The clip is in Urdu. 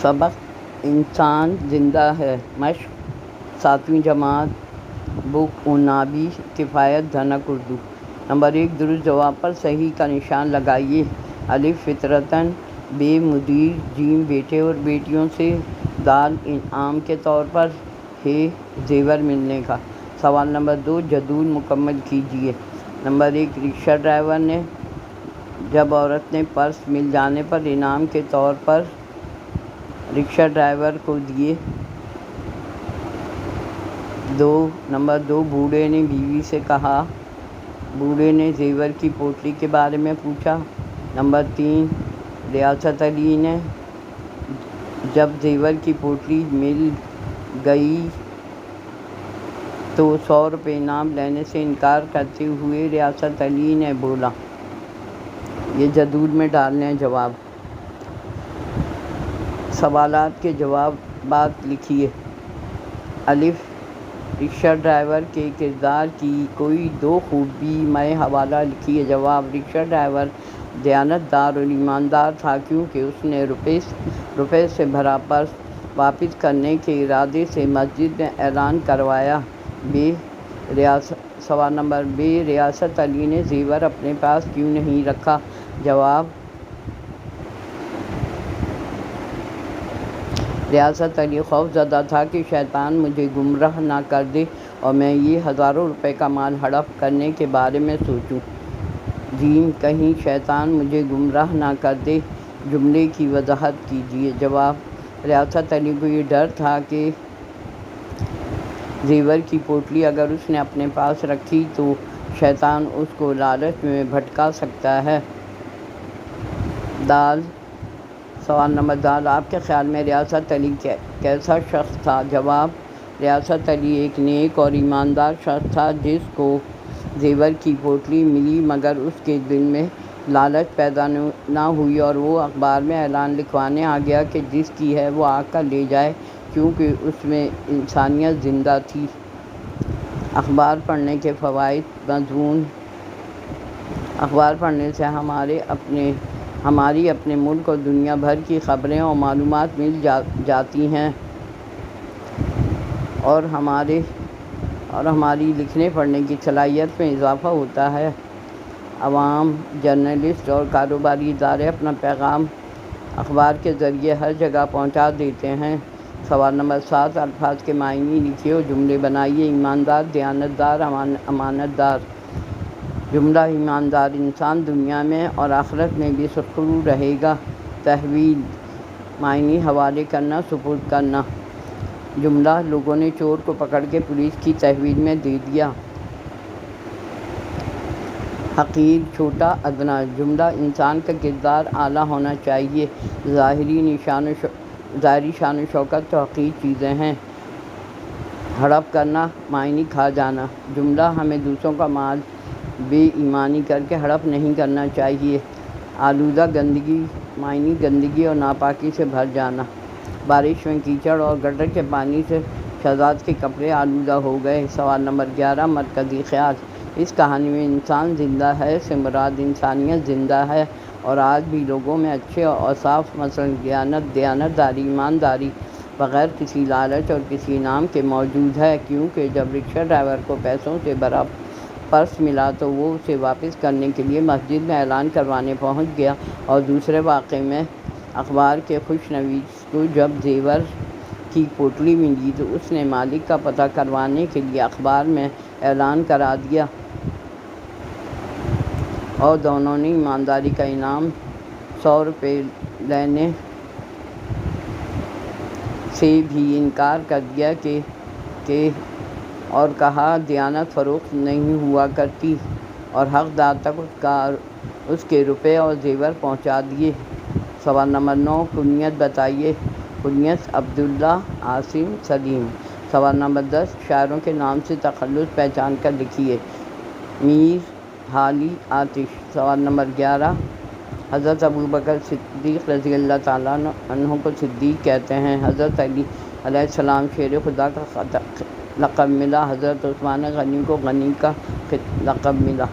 سبق: انسان زندہ ہے۔ مشق: 7ویں جماعت، بک اونابی، کفایت دھنک اردو۔ نمبر 1، درست جواب پر صحیح کا نشان لگائیے۔ الف فطرتاً، ب مدیر، ج بیٹے اور بیٹیوں سے، د انعام کے طور پر، ہ زیور ملنے کا۔ سوال نمبر 2، جدول مکمل کیجیے۔ نمبر 1، رکشہ ڈرائیور نے جب عورت نے پرس مل جانے پر انعام کے طور پر رکشہ ڈرائیور کو دیے۔ نمبر 2، بوڑھے نے بیوی سے کہا۔ بوڑھے نے زیور کی پوٹلی کے بارے میں پوچھا۔ نمبر 3، ریاست علی نے جب زیور کی پوٹلی مل گئی تو 100 روپے انعام لینے سے انکار کرتے ہوئے ریاست علی نے بولا۔ یہ جدول میں ڈالنے ہیں جواب۔ سوالات کے جوابات لکھیے۔ الف، رکشہ ڈرائیور کے کردار کی کوئی 2 خوبی میں حوالہ لکھیے۔ جواب: رکشہ ڈرائیور دیانتدار اور ایماندار تھا کیونکہ اس نے روپے سے بھرا پرس واپس کرنے کے ارادے سے مسجد میں اعلان کروایا۔ سوال نمبر ب، ریاست علی نے زیور اپنے پاس کیوں نہیں رکھا؟ جواب: ریاست علی خوف زدہ تھا کہ شیطان مجھے گمراہ نہ کر دے اور میں یہ ہزاروں روپے کا مال ہڑپ کرنے کے بارے میں سوچوں۔ ج، کہیں شیطان مجھے گمراہ نہ کر دے۔ جملے کی وضاحت کیجیے۔ جواب: ریاست علی کو یہ ڈر تھا کہ زیور کی پوٹلی اگر اس نے اپنے پاس رکھی تو شیطان اس کو لالچ میں بھٹکا سکتا ہے۔ سوال نمبر د، آپ کے خیال میں ریاست علی کیسا شخص تھا؟ جواب: ریاست علی ایک نیک اور ایماندار شخص تھا جس کو زیور کی پوٹلی ملی مگر اس کے دل میں لالچ پیدا نہ ہوئی اور وہ اخبار میں اعلان لکھوانے آ گیا کہ جس کی ہے وہ آ کر لے جائے، کیونکہ اس میں انسانیت زندہ تھی۔ اخبار پڑھنے کے فوائد۔ مضمون: اخبار پڑھنے سے ہماری اپنے ملک اور دنیا بھر کی خبریں اور معلومات مل جاتی ہیں اور ہماری لکھنے پڑھنے کی صلاحیت میں اضافہ ہوتا ہے۔ عوام، جرنلسٹ اور کاروباری ادارے اپنا پیغام اخبار کے ذریعے ہر جگہ پہنچا دیتے ہیں۔ سوال نمبر 7، الفاظ کے معنی لکھیے اور جملے بنائیے۔ ایماندار، دیانتدار، امانت دار۔ جملہ: ایماندار انسان دنیا میں اور آخرت میں بھی سرخرو رہے گا۔ تحویل معنی: حوالے کرنا، سپرد کرنا۔ جملہ: لوگوں نے چور کو پکڑ کے پولیس کی تحویل میں دے دیا۔ حقیر، چھوٹا، ادنا۔ جملہ: انسان کا کردار اعلیٰ ہونا چاہیے۔ ظاہری شان و شوکت تو حقیر چیزیں ہیں۔ ہڑپ کرنا معنی کھا جانا۔ جملہ: ہمیں دوسروں کا مال بے ایمانی کر کے ہڑپ نہیں کرنا چاہیے۔ آلودہ، گندگی معنی گندگی اور ناپاکی سے بھر جانا۔ بارش میں کیچڑ اور گٹر کے پانی سے شہزاد کے کپڑے آلودہ ہو گئے۔ سوال نمبر 11، مرکزی خیال۔ اس کہانی میں انسان زندہ ہے سے مراد انسانیت زندہ ہے اور آج بھی لوگوں میں اچھے اوصاف مثلاً دیانتداری، ایمانداری، بغیر کسی لالچ اور کسی انعام کے موجود ہے، کیونکہ جب رکشہ ڈرائیور کو پیسوں سے بھرا پرس ملا تو وہ اسے واپس کرنے کے لیے مسجد میں اعلان کروانے پہنچ گیا، اور دوسرے واقعے میں اخبار کے خوش نویس کو جب زیور کی پوٹلی ملی تو اس نے مالک کا پتہ کروانے کے لیے اخبار میں اعلان کرا دیا اور دونوں نے ایمانداری کا انعام 100 روپے لینے سے بھی انکار کر دیا اور کہا دیانت فروخت نہیں ہوا کرتی، اور حقدار تک اس کے روپے اور زیور پہنچا دیے۔ سوال نمبر 9، کنیت بتائیے۔ کنیت: عبداللہ، عاصم، سلیم۔ سوال نمبر 10، شاعروں کے نام سے تخلص پہچان کر لکھیے۔ میر، حالی، آتش۔ سوال نمبر 11، حضرت ابوبکر صدیق رضی اللہ تعالیٰ عنہ کو صدیق کہتے ہیں۔ حضرت علی علیہ السلام شیر خدا کا لقب ملا۔ حضرت عثمان غنی کو غنی کا لقب ملا۔